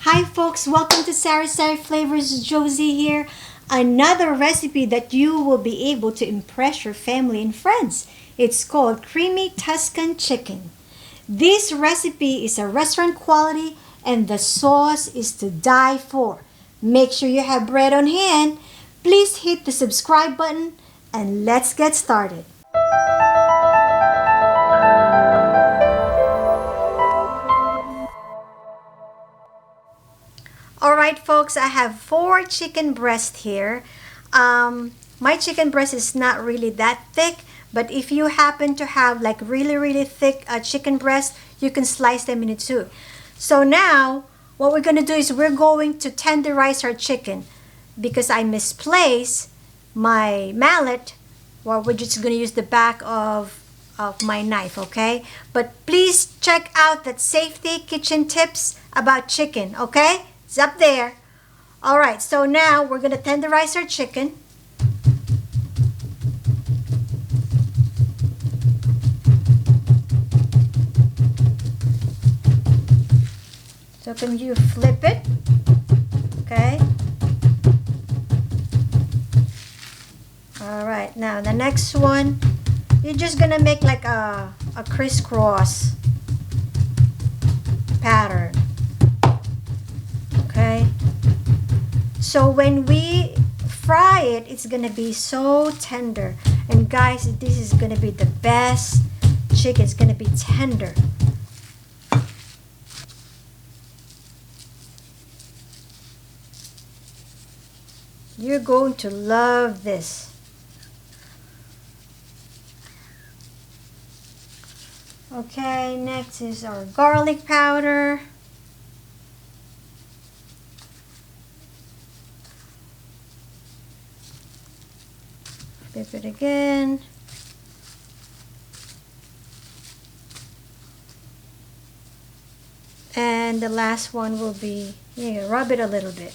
Hi folks, welcome to Sari Sari Flavors. Josie here. Another recipe that you will be able to impress your family and friends. It's called Creamy Tuscan Chicken. This recipe is a restaurant quality and the sauce is to die for. Make sure you have bread on hand. Please hit the subscribe button and let's get started. Alright folks, I have 4 chicken breasts here. My chicken breast is not really that thick, but if you happen to have like really thick chicken breast, you can slice them into two. So now, what we're going to do is we're going to tenderize our chicken. Because I misplaced my mallet, well, we're just going to use the back of my knife, okay? But please check out that safety kitchen tips about chicken, okay? It's up there. Alright, so now we're going to tenderize our chicken. So can you flip it? Okay. Alright, now the next one, you're just going to make like a crisscross pattern. Okay, so when we fry it, it's gonna be so tender. And guys, this is gonna be the best chicken. It's gonna be tender. You're going to love this. Okay, next is our garlic powder. Flip it again. And the last one will be, rub it a little bit.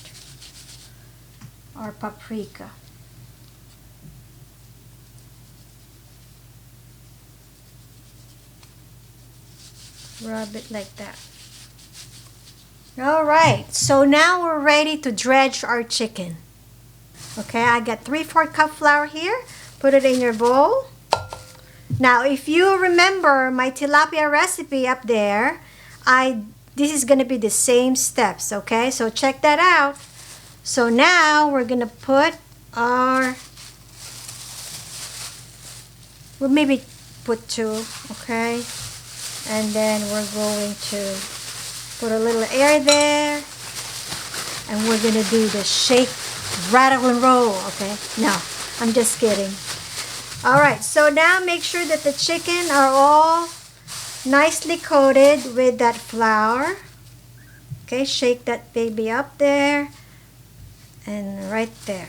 Our paprika. Rub it like that. Alright, so now we're ready to dredge our chicken. Okay, I got 3/4 cup flour here. Put it in your bowl. Now, if you remember my tilapia recipe up there, this is going to be the same steps, okay? So check that out. So now we're going to put we'll maybe put 2, okay? And then we're going to put a little air there. And we're going to do the shake, rattle and roll, okay? No, I'm just kidding. Alright, so now make sure that the chicken are all nicely coated with that flour. Okay, shake that baby up there and right there.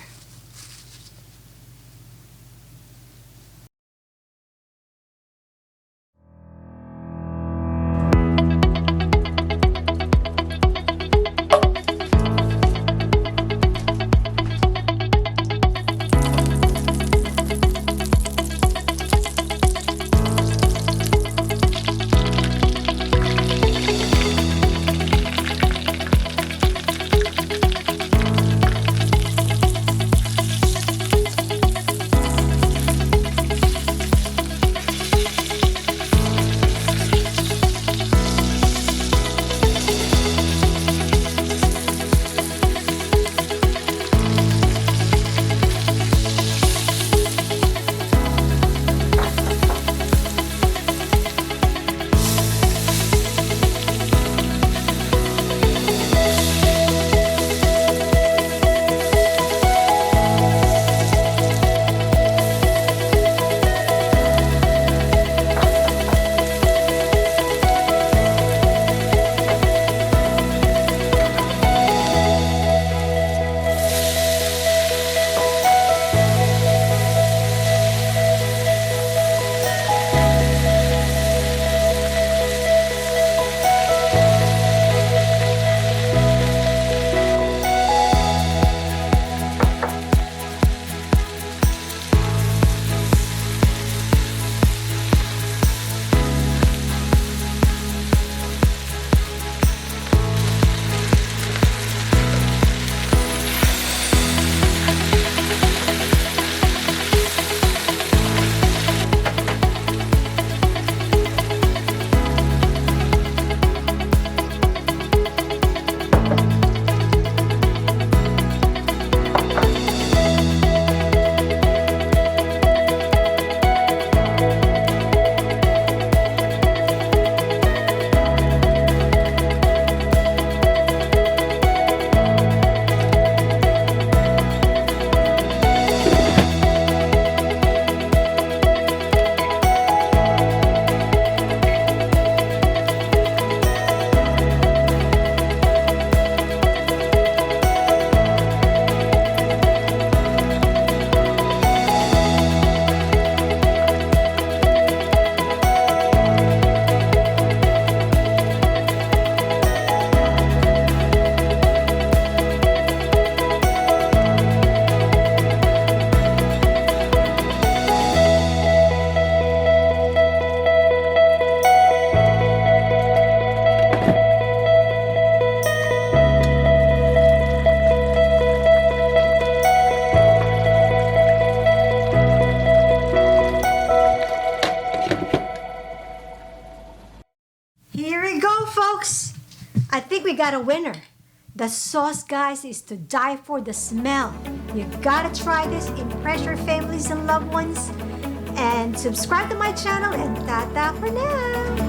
we got a winner. The sauce, guys, is to die for. The smell. You gotta try this. Impress your families and loved ones. And subscribe to my channel, and ta-ta for now.